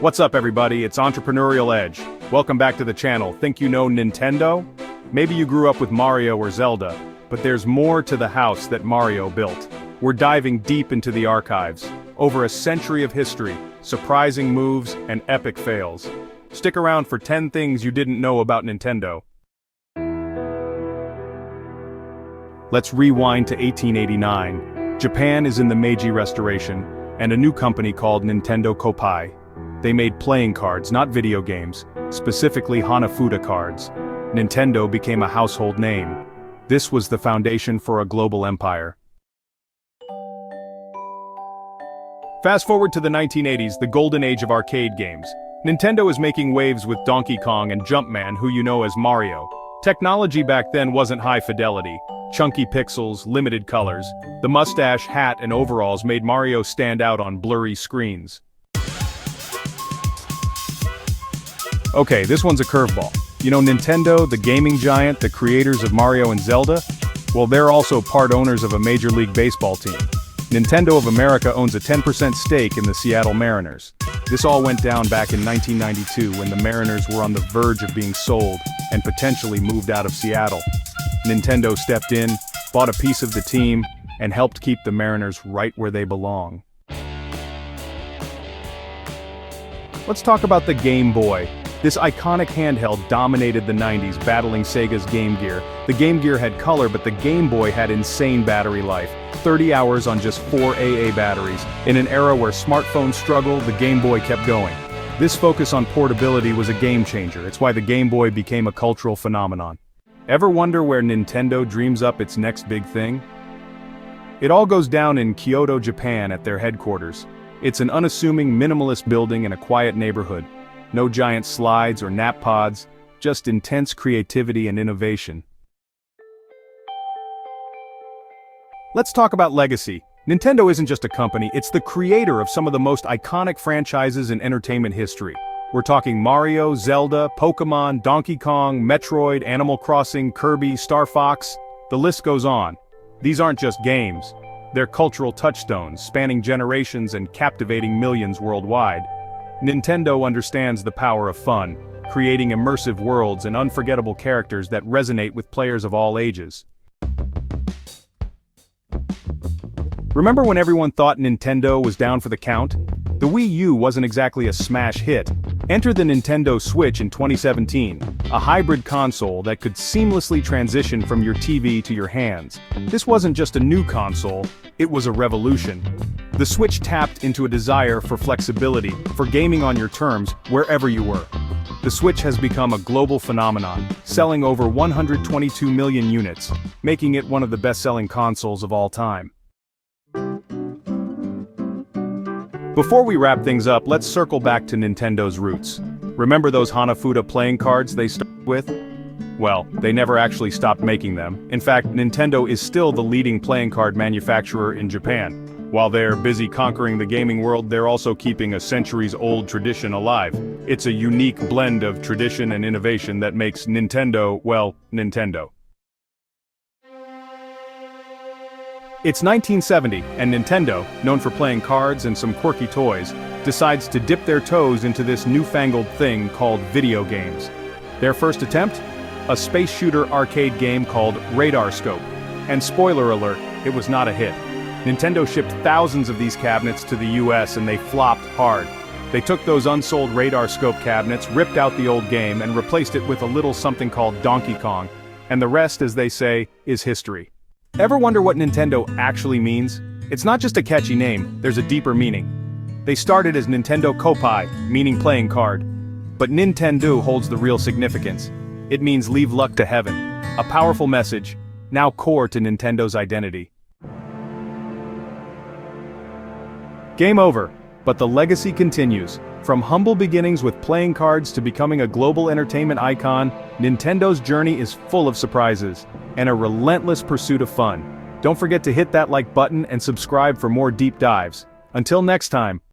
What's up everybody, it's Entrepreneurial Edge. Welcome back to the channel. Think you know Nintendo? Maybe you grew up with Mario or Zelda, but there's more to the house that Mario built. We're diving deep into the archives. Over a century of history, surprising moves, and epic fails. Stick around for 10 things you didn't know about Nintendo. Let's rewind to 1889. Japan is in the Meiji Restoration, and a new company called Nintendo Kopai. They made playing cards, not video games, specifically Hanafuda cards. Nintendo became a household name. This was the foundation for a global empire. Fast forward to the 1980s, the golden age of arcade games. Nintendo is making waves with Donkey Kong and Jumpman, who you know as Mario. Technology back then wasn't high fidelity. Chunky pixels, limited colors. The mustache, hat, and overalls made Mario stand out on blurry screens. Okay, this one's a curveball. You know Nintendo, the gaming giant, the creators of Mario and Zelda? Well, they're also part owners of a Major League Baseball team. Nintendo of America owns a 10% stake in the Seattle Mariners. This all went down back in 1992 when the Mariners were on the verge of being sold and potentially moved out of Seattle. Nintendo stepped in, bought a piece of the team, and helped keep the Mariners right where they belong. Let's talk about the Game Boy. This iconic handheld dominated the 90s, battling Sega's Game Gear. The Game Gear had color, but the Game Boy had insane battery life. 30 hours on just 4 AA batteries. In an era where smartphones struggled, the Game Boy kept going. This focus on portability was a game changer. It's why the Game Boy became a cultural phenomenon. Ever wonder where Nintendo dreams up its next big thing? It all goes down in Kyoto, Japan at their headquarters. It's an unassuming minimalist building in a quiet neighborhood. No giant slides or nap pods, just intense creativity and innovation. Let's talk about legacy. Nintendo isn't just a company, it's the creator of some of the most iconic franchises in entertainment history. We're talking Mario, Zelda, Pokemon, Donkey Kong, Metroid, Animal Crossing, Kirby, Star Fox. The list goes on. These aren't just games. They're cultural touchstones, spanning generations and captivating millions worldwide. Nintendo understands the power of fun, creating immersive worlds and unforgettable characters that resonate with players of all ages. Remember when everyone thought Nintendo was down for the count? The Wii U wasn't exactly a smash hit. Enter the Nintendo Switch in 2017, a hybrid console that could seamlessly transition from your TV to your hands. This wasn't just a new console, it was a revolution. The Switch tapped into a desire for flexibility, for gaming on your terms, wherever you were. The Switch has become a global phenomenon, selling over 122 million units, making it one of the best-selling consoles of all time. Before we wrap things up, let's circle back to Nintendo's roots. Remember those Hanafuda playing cards they started with? Well, they never actually stopped making them. In fact, Nintendo is still the leading playing card manufacturer in Japan. While they're busy conquering the gaming world, they're also keeping a centuries-old tradition alive. It's a unique blend of tradition and innovation that makes Nintendo, well, Nintendo. It's 1970, and Nintendo, known for playing cards and some quirky toys, decides to dip their toes into this newfangled thing called video games. Their first attempt? A space shooter arcade game called Radar Scope. And spoiler alert, it was not a hit. Nintendo shipped thousands of these cabinets to the US and they flopped hard. They took those unsold Radar Scope cabinets, ripped out the old game, and replaced it with a little something called Donkey Kong. And the rest, as they say, is history. Ever wonder what Nintendo actually means? It's not just a catchy name, there's a deeper meaning. They started as Nintendo Kopai, meaning playing card. But Nintendo holds the real significance. It means leave luck to heaven. A powerful message, now core to Nintendo's identity. Game over, but the legacy continues. From humble beginnings with playing cards to becoming a global entertainment icon, Nintendo's journey is full of surprises and a relentless pursuit of fun. Don't forget to hit that like button and subscribe for more deep dives. Until next time.